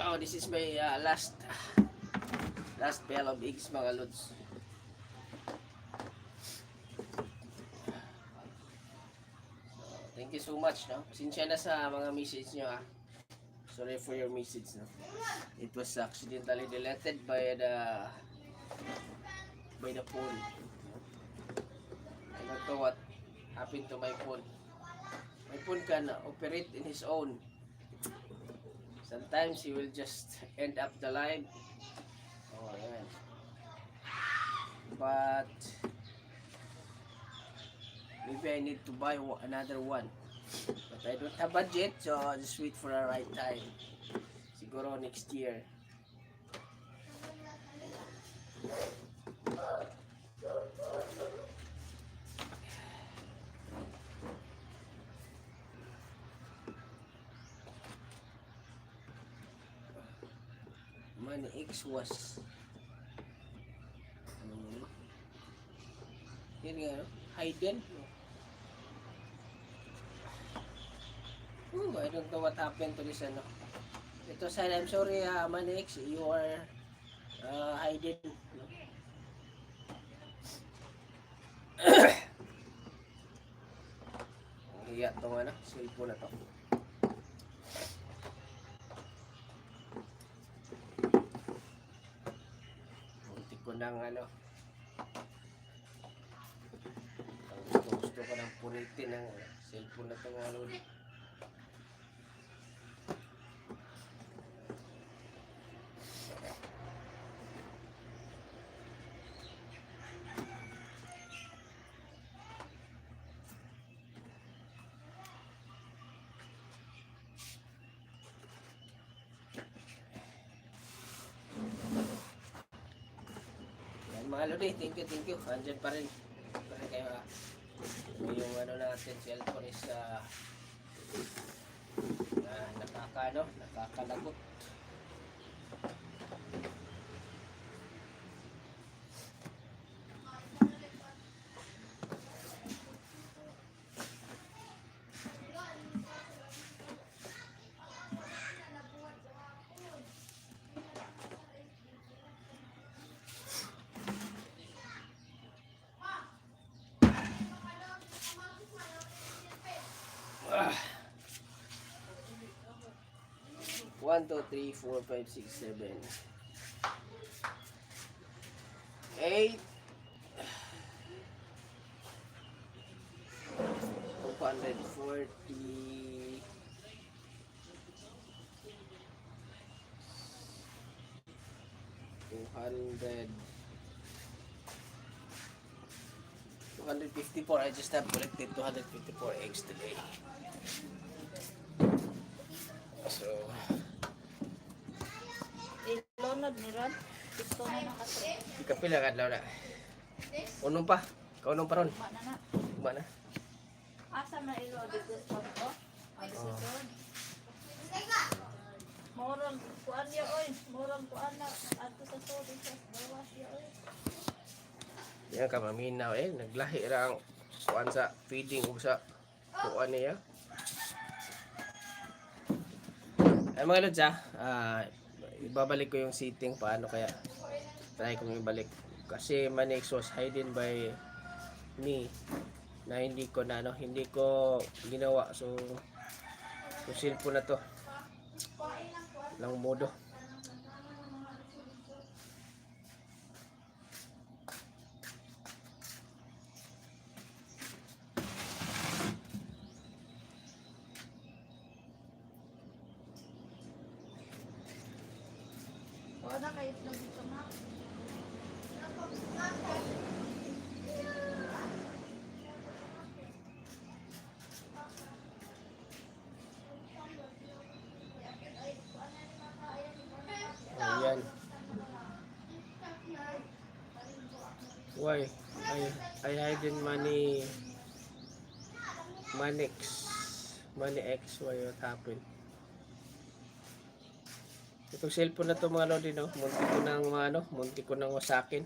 Oh, this is my last pail of eggs, mga lods. Thank you so much, no? Pasensya na sa mga message nyo, ha. Sorry for your message, no? It was accidentally deleted by the phone. I don't know what happened to my phone. My phone can operate in his own. Sometimes he will just end up the live. Oh, ayan. But maybe I need to buy another one. But I don't have budget, so I'll just wait for the right time. Siguro next year. Money X was yun nga, no? Hidden. I don't know what happened to this, ano. Ito, side, I'm sorry, Money X, you are hidden. No? Iya tong ano, cellphone na to. Muntik ko ng ano. Gusto ko ng punitin ng cellphone na to, mga lodi. Mga lodi, thank you. Andyan pa rin. Para kayo yung ano natin, cellphone is nakakalagot. One, two, three, 4, 5, 6, 7, 8, 240, 254. I just have collected 254 eggs today. So, ilunod ni Ron. Gusto na nakasya. kapila ka daw na. Unong pa. Kaunong pa ron. Ba na. Ba na. Asa na ilunod gusto ko? Ang sisod. Morang kuan ya oy. Morang kuan na ato sa sod sa bawas ya oy. Yan ka maminaw naglahi ra ang kuan sa feeding ug sa kuan niya. Ay mga lods, ibabalik ko yung seating paano kaya try kong ibalik kasi Money X was hidden by me na hindi ko ginawa, so yung cellphone na to lang modo. Wala kayo dito ma. Ayan. Why? I hidden Money X. Why what happened? Itong cellphone na to mga lodi, no? Munti ko nang wasakin.